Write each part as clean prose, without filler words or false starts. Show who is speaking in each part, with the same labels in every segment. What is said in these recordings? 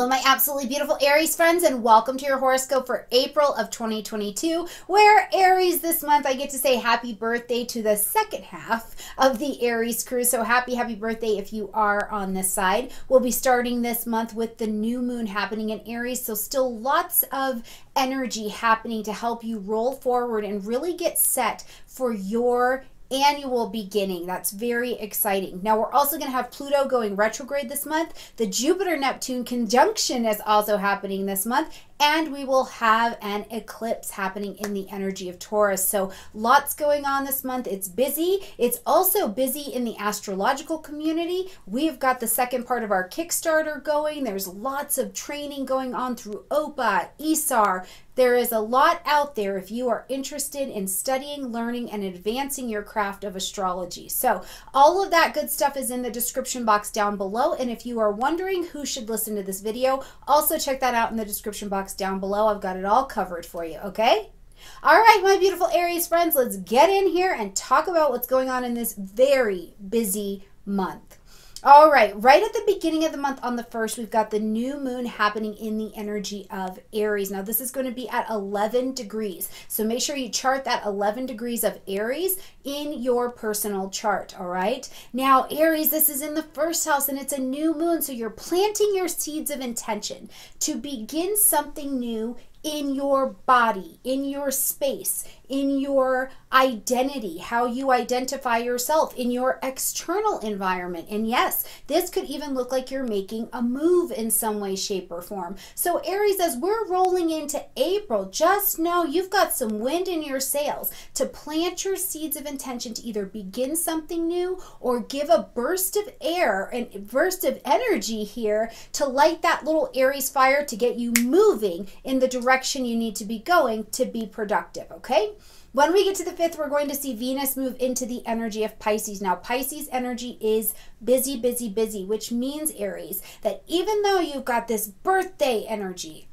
Speaker 1: Hello, my absolutely beautiful Aries friends, and welcome to your horoscope for April of 2022, where Aries this month, I get to say happy birthday to the second half of the Aries crew. So happy birthday if you are on this side. We'll be starting this month with the new moon happening in Aries, so still lots of energy happening to help you roll forward and really get set for your annual beginning. That's very exciting. Now we're also going to have Pluto going retrograde this month. The Jupiter-Neptune conjunction is also happening this month, and we will have an eclipse happening in the energy of Taurus. So lots going on this month. It's busy. It's also busy in the astrological community. We've got the second part of our Kickstarter going. There's lots of training going on through OPA, ESAR. There is a lot out there if you are interested in studying, learning, and advancing your craft of astrology. So all of that good stuff is in the description box down below. And if you are wondering who should listen to this video, also check that out in the description box down below. I've got it all covered for you, okay? All right, my beautiful Aries friends, let's get in here and talk about what's going on in this very busy month. All right at the beginning of the month on the 1st, we've got the new moon happening in the energy of Aries. Now, this is going to be at 11 degrees. So make sure you chart that 11 degrees of Aries in your personal chart, all right? Now, Aries, this is in the first house, and it's a new moon. So you're planting your seeds of intention to begin something new in your body, in your space, in your identity, how you identify yourself, in your external environment. And yes, this could even look like you're making a move in some way, shape, or form. So Aries, as we're rolling into April, just know you've got some wind in your sails to plant your seeds of intention to either begin something new or give a burst of air and burst of energy here to light that little Aries fire to get you moving in the direction you need to be going to be productive, okay? When we get to the 5th, we're going to see Venus move into the energy of Pisces. Now, Pisces energy is busy, busy, busy, which means, Aries, that even though you've got this birthday energy,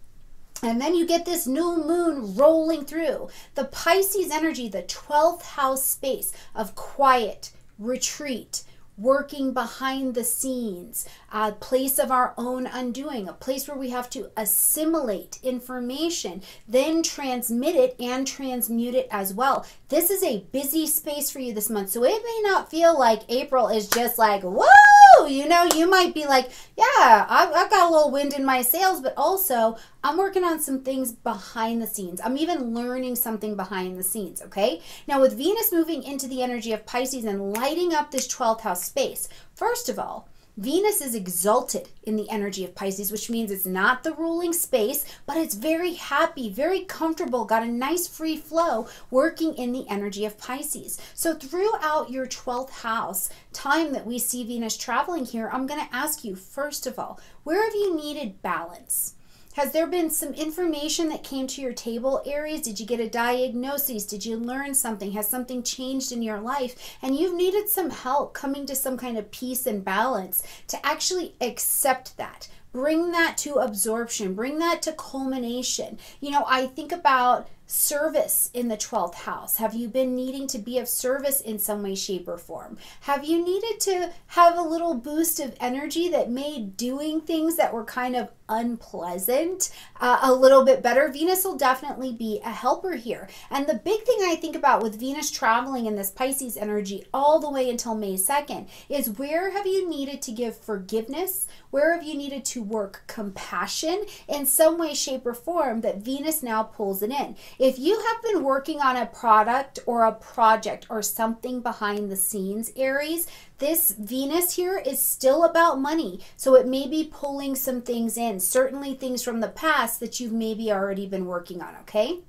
Speaker 1: and then you get this new moon rolling through, the Pisces energy, the 12th house space of quiet, retreat, working behind the scenes, a place of our own undoing, a place where we have to assimilate information, then transmit it and transmute it as well. This is a busy space for you this month. So it may not feel like April is just like, whoa, you know, you might be like, yeah, I've got a little wind in my sails, but also I'm working on some things behind the scenes. I'm even learning something behind the scenes, okay? Now, with Venus moving into the energy of Pisces and lighting up this 12th house space, first of all, Venus is exalted in the energy of Pisces, which means it's not the ruling space, but it's very happy, very comfortable, got a nice free flow working in the energy of Pisces. So throughout your 12th house time that we see Venus traveling here, I'm going to ask you, first of all, where have you needed balance? Has there been some information that came to your table, Aries? Did you get a diagnosis? Did you learn something? Has something changed in your life? And you've needed some help coming to some kind of peace and balance to actually accept that. Bring that to absorption. Bring that to culmination. You know, I think about service in the 12th house. Have you been needing to be of service in some way, shape, or form? Have you needed to have a little boost of energy that made doing things that were kind of unpleasant a little bit better? Venus will definitely be a helper here. And the big thing I think about with Venus traveling in this Pisces energy all the way until May 2nd is, where have you needed to give forgiveness? Where have you needed to work compassion in some way, shape, or form that Venus now pulls it in? If you have been working on a product or a project or something behind the scenes, Aries, this Venus here is still about money. So it may be pulling some things in, certainly things from the past that you've maybe already been working on, okay?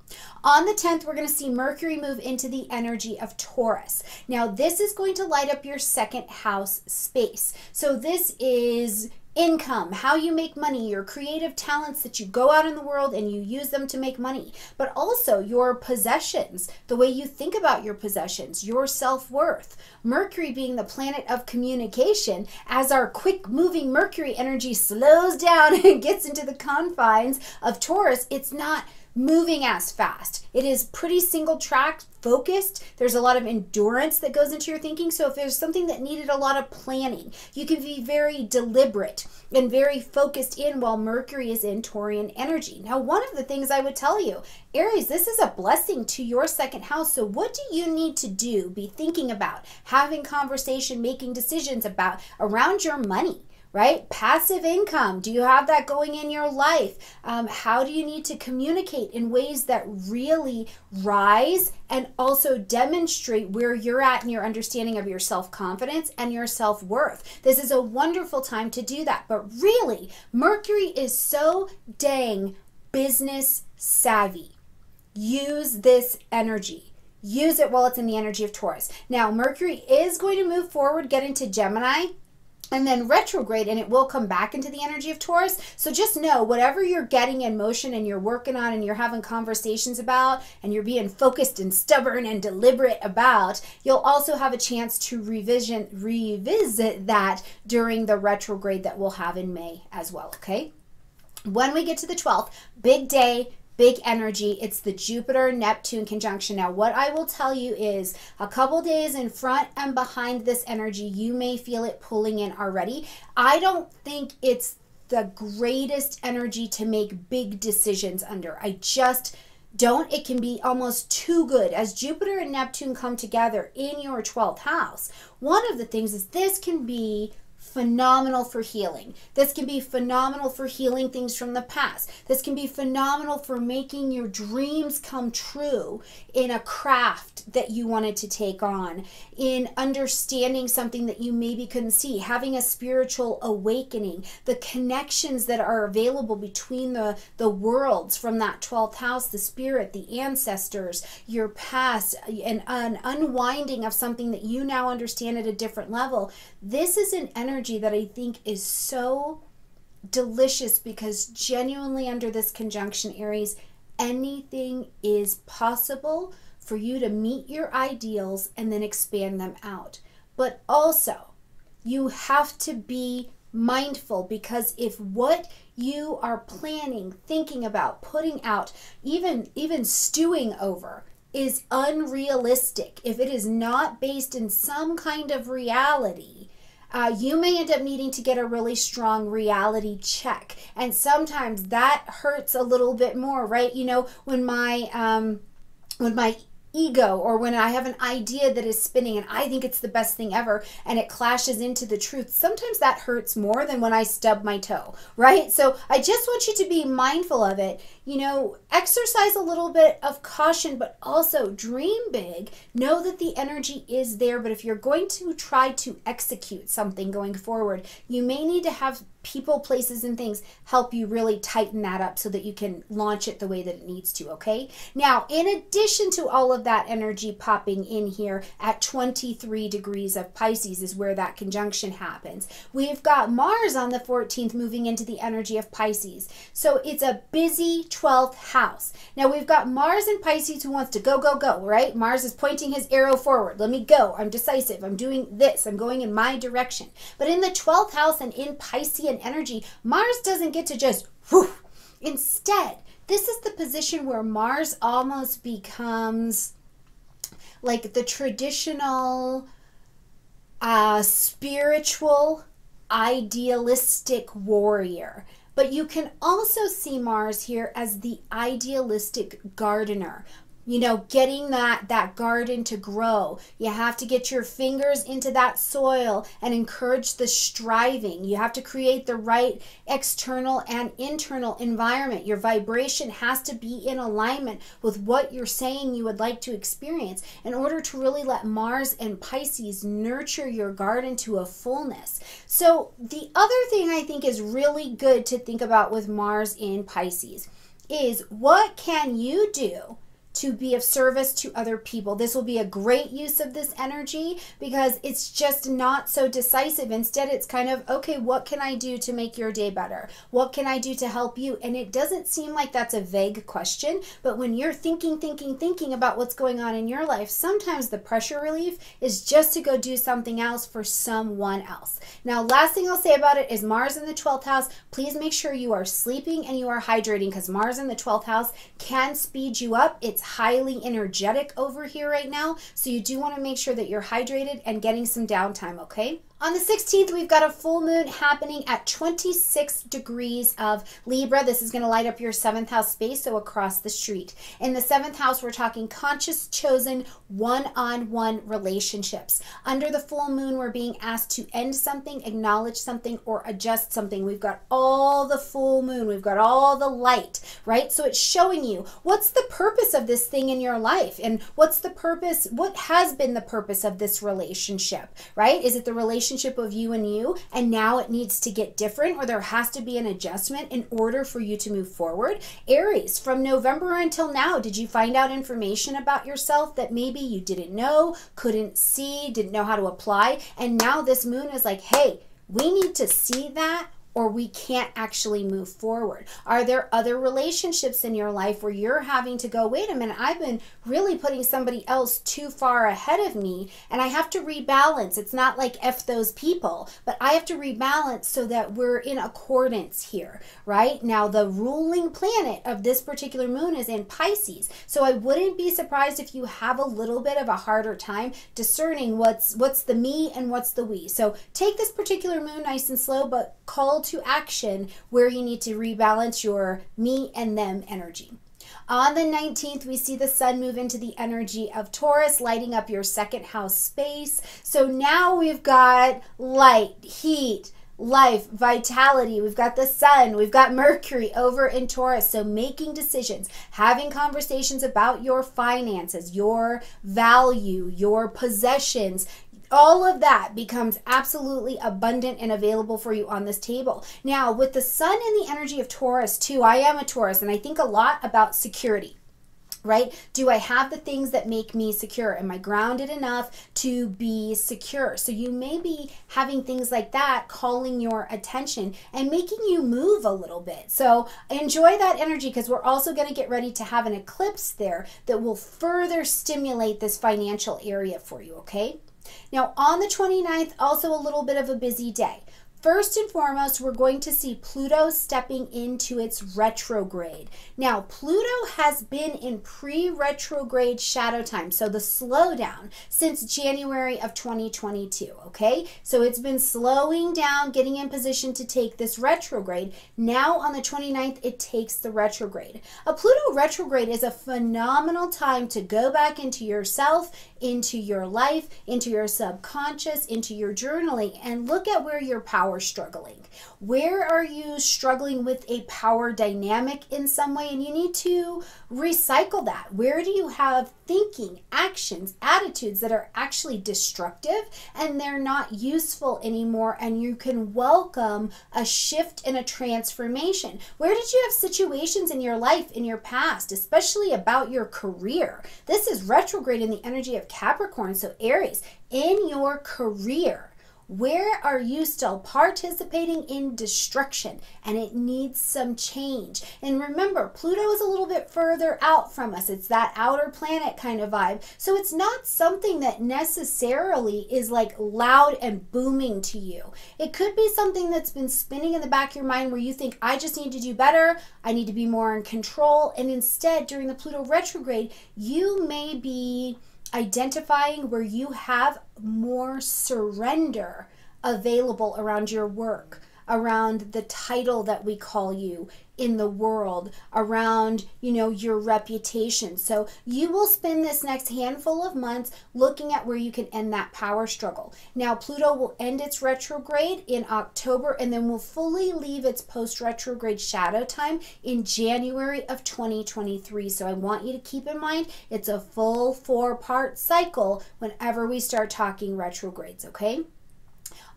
Speaker 1: On the 10th, we're going to see Mercury move into the energy of Taurus. Now, this is going to light up your 2nd house space. So this is income, how you make money, your creative talents that you go out in the world and you use them to make money, but also your possessions, the way you think about your possessions, your self-worth. Mercury being the planet of communication, as our quick moving Mercury energy slows down and gets into the confines of Taurus, it's not moving as fast. It is pretty single track focused. There's a lot of endurance that goes into your thinking. So if there's something that needed a lot of planning, you can be very deliberate and very focused in while Mercury is in Taurian energy. Now, one of the things I would tell you, Aries, this is a blessing to your second house. So what do you need to do, be thinking about, having conversation, making decisions about around your money? Right? Passive income. Do you have that going in your life? How do you need to communicate in ways that really rise and also demonstrate where you're at in your understanding of your self-confidence and your self-worth? This is a wonderful time to do that. But really, Mercury is so dang business savvy. Use this energy. Use it while it's in the energy of Taurus. Now, Mercury is going to move forward, get into Gemini, and then retrograde, and it will come back into the energy of Taurus. So just know, whatever you're getting in motion and you're working on and you're having conversations about and you're being focused and stubborn and deliberate about, you'll also have a chance to revisit that during the retrograde that we'll have in May as well, okay? When we get to the 12th, big day, big energy. It's the Jupiter-Neptune conjunction. Now, what I will tell you is a couple days in front and behind this energy, you may feel it pulling in already. I don't think it's the greatest energy to make big decisions under. I just don't. It can be almost too good. As Jupiter and Neptune come together in your 12th house, one of the things is this can be phenomenal for healing. This can be phenomenal for healing things from the past. This can be phenomenal for making your dreams come true in a craft that you wanted to take on, in understanding something that you maybe couldn't see, having a spiritual awakening, the connections that are available between the worlds from that 12th house, the spirit, the ancestors, your past, and an unwinding of something that you now understand at a different level. This is an energy that I think is so delicious because genuinely under this conjunction, Aries, anything is possible for you to meet your ideals and then expand them out. But also, you have to be mindful, because if what you are planning, thinking about, putting out, even stewing over is unrealistic, if it is not based in some kind of reality, you may end up needing to get a really strong reality check. And sometimes that hurts a little bit more, right? You know, when my ego, or when I have an idea that is spinning and I think it's the best thing ever and it clashes into the truth, sometimes that hurts more than when I stub my toe, right? So I just want you to be mindful of it. You know, exercise a little bit of caution, but also dream big. Know that the energy is there, but if you're going to try to execute something going forward, you may need to have people, places, and things help you really tighten that up so that you can launch it the way that it needs to, okay? Now, in addition to all of that energy popping in here at 23 degrees of Pisces is where that conjunction happens. We've got Mars on the 14th moving into the energy of Pisces. So it's a busy 12th house. Now we've got Mars in Pisces who wants to go, go, go, right? Mars is pointing his arrow forward. Let me go. I'm decisive. I'm doing this. I'm going in my direction. But in the 12th house and in Piscean energy, Mars doesn't get to just whoo. Instead, this is the position where Mars almost becomes like the traditional spiritual, idealistic warrior. But you can also see Mars here as the idealistic gardener. You know, getting that garden to grow. You have to get your fingers into that soil and encourage the striving. You have to create the right external and internal environment. Your vibration has to be in alignment with what you're saying you would like to experience in order to really let Mars and Pisces nurture your garden to a fullness. So the other thing I think is really good to think about with Mars in Pisces is what can you do to be of service to other people. This will be a great use of this energy because it's just not so decisive. Instead, it's kind of, okay, what can I do to make your day better? What can I do to help you? And it doesn't seem like that's a vague question, but when you're thinking about what's going on in your life, sometimes the pressure relief is just to go do something else for someone else. Now, last thing I'll say about it is Mars in the 12th house. Please make sure you are sleeping and you are hydrating because Mars in the 12th house can speed you up. It's highly energetic over here right now, so you do want to make sure that you're hydrated and getting some downtime, okay? On the 16th, we've got a full moon happening at 26 degrees of Libra. This is going to light up your 7th house space, so across the street. In the 7th house, we're talking conscious, chosen, one-on-one relationships. Under the full moon, we're being asked to end something, acknowledge something, or adjust something. We've got all the full moon. We've got all the light, right? So it's showing you what's the purpose of this thing in your life, and what's the purpose, what has been the purpose of this relationship, right? Is it the relationship of you and now it needs to get different, or there has to be an adjustment in order for you to move forward? Aries, from November until now, did you find out information about yourself that maybe you didn't know, couldn't see, didn't know how to apply? And now this moon is like, hey, we need to see that, or we can't actually move forward. Are there other relationships in your life where you're having to go, wait a minute, I've been really putting somebody else too far ahead of me and I have to rebalance. It's not like F those people, but I have to rebalance so that we're in accordance here, right? Now, the ruling planet of this particular moon is in Pisces, so I wouldn't be surprised if you have a little bit of a harder time discerning what's the me and what's the we. So take this particular moon nice and slow, but call to action where you need to rebalance your me and them energy. On the 19th, we see the sun move into the energy of Taurus, lighting up your 2nd house space. So now we've got light, heat, life, vitality. We've got the sun, we've got Mercury over in Taurus. So making decisions, having conversations about your finances, your value, your possessions, all of that becomes absolutely abundant and available for you on this table. Now, with the sun in the energy of Taurus too, I am a Taurus and I think a lot about security, right? Do I have the things that make me secure? Am I grounded enough to be secure? So you may be having things like that calling your attention and making you move a little bit. So enjoy that energy because we're also going to get ready to have an eclipse there that will further stimulate this financial area for you, okay? Now, on the 29th, also a little bit of a busy day. First and foremost, we're going to see Pluto stepping into its retrograde. Now, Pluto has been in pre-retrograde shadow time, so the slowdown since January of 2022, okay? So it's been slowing down, getting in position to take this retrograde. Now on the 29th, it takes the retrograde. A Pluto retrograde is a phenomenal time to go back into yourself, into your life, into your subconscious, into your journaling, and look at where your power struggling. Where are you struggling with a power dynamic in some way? And you need to recycle that. Where do you have thinking, actions, attitudes that are actually destructive and they're not useful anymore, and you can welcome a shift and a transformation? Where did you have situations in your life, in your past, especially about your career? This is retrograde in the energy of Capricorn, so Aries, in your career. Where are you still participating in destruction and it needs some change? And remember, Pluto is a little bit further out from us. It's that outer planet kind of vibe. So it's not something that necessarily is like loud and booming to you. It could be something that's been spinning in the back of your mind where you think, I just need to do better. I need to be more in control. And instead, during the Pluto retrograde, you may be identifying where you have more surrender available around your work, around the title that we call you in the world, around, your reputation. So you will spend this next handful of months looking at where you can end that power struggle. Now, Pluto will end its retrograde in October and then will fully leave its post-retrograde shadow time in January of 2023. So I want you to keep in mind, it's a full 4-part cycle whenever we start talking retrogrades, okay?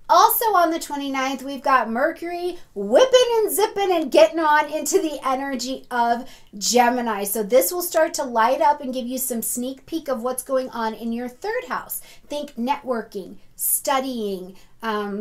Speaker 1: Also Also on the 29th, we've got Mercury whipping and zipping and getting on into the energy of Gemini. So this will start to light up and give you some sneak peek of what's going on in your third house. Think networking, studying,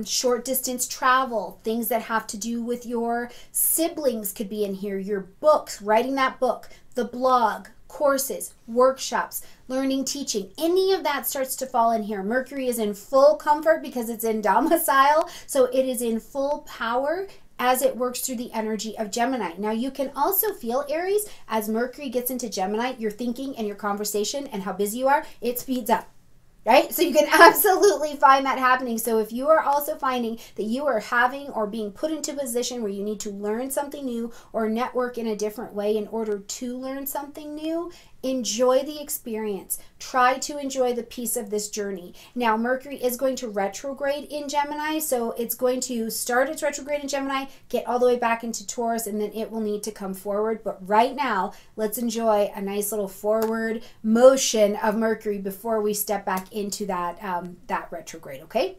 Speaker 1: short distance travel, things that have to do with your siblings could be in here, your books, writing that book, the blog, courses, workshops, learning, teaching, any of that starts to fall in here. Mercury is in full comfort because it's in domicile, so it is in full power as it works through the energy of Gemini. Now you can also feel, Aries, as Mercury gets into Gemini, your thinking and your conversation and how busy you are, it speeds up. Right? So you can absolutely find that happening. So if you are also finding that you are having or being put into a position where you need to learn something new or network in a different way in order to learn something new, enjoy the experience. Try to enjoy the piece of this journey. Now, Mercury is going to retrograde in Gemini, so it's going to start its retrograde in Gemini, get all the way back into Taurus, and then it will need to come forward. But right now, let's enjoy a nice little forward motion of Mercury before we step back into that, that retrograde, okay?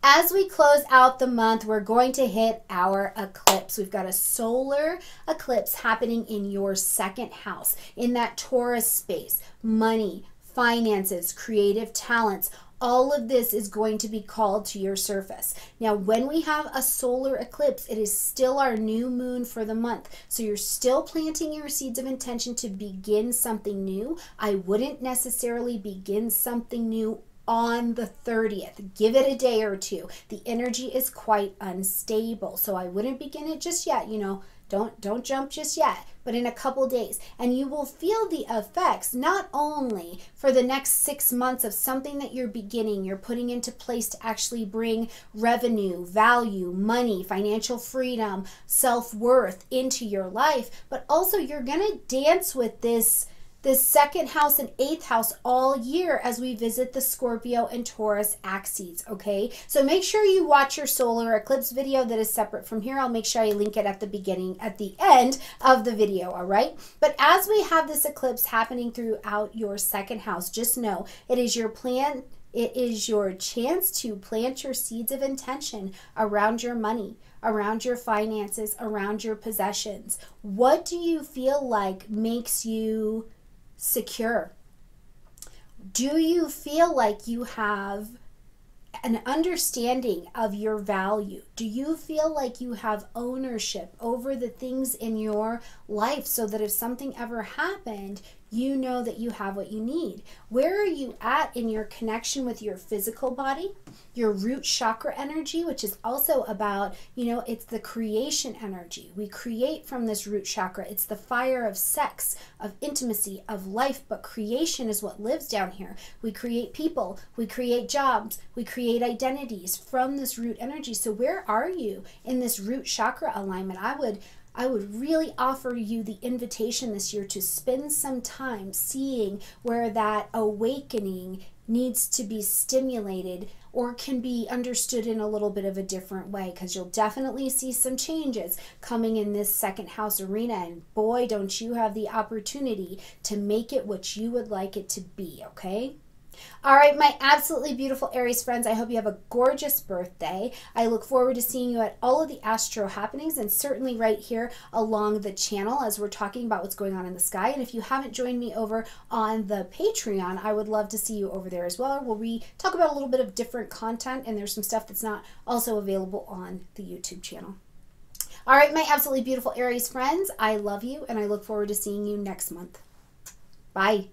Speaker 1: As we close out the month, we're going to hit our eclipse. We've got a solar eclipse happening in your second house, in that Taurus space. Money, finances, creative talents, all of this is going to be called to your surface. Now, when we have a solar eclipse, it is still our new moon for the month. So you're still planting your seeds of intention to begin something new. I wouldn't necessarily begin something new on the 30th. Give it a day or two. The energy is quite unstable, so I wouldn't begin it just yet. You know, don't jump just yet, but in a couple days, and you will feel the effects not only for the next 6 months of something that you're beginning, you're putting into place to actually bring revenue, value, money, financial freedom, self-worth into your life, but also you're gonna dance with this second house and eighth house all year as we visit the Scorpio and Taurus axes, okay? So make sure you watch your solar eclipse video that is separate from here. I'll make sure I link it at the end of the video, all right? But as we have this eclipse happening throughout your second house, just know it is your plan. It is your chance to plant your seeds of intention around your money, around your finances, around your possessions. What do you feel like makes you secure? Do you feel like you have an understanding of your value? Do you feel like you have ownership over the things in your life so that if something ever happened, you know that you have what you need? Where are you at in your connection with your physical body, your root chakra energy, which is also about, you know, it's the creation energy. We create from this root chakra. It's the fire of sex, of intimacy, of life, but creation is what lives down here. We create people, we create jobs, we create identities from this root energy. So where are you in this root chakra alignment? I would really offer you the invitation this year to spend some time seeing where that awakening needs to be stimulated or can be understood in a little bit of a different way, because you'll definitely see some changes coming in this second house arena, and boy, don't you have the opportunity to make it what you would like it to be, okay? All right, my absolutely beautiful Aries friends, I hope you have a gorgeous birthday. I look forward to seeing you at all of the astro happenings, and certainly right here along the channel as we're talking about what's going on in the sky. And if you haven't joined me over on the Patreon, I would love to see you over there as well, where we talk about a little bit of different content, and there's some stuff that's not also available on the YouTube channel. All right, my absolutely beautiful Aries friends, I love you, and I look forward to seeing you next month. Bye.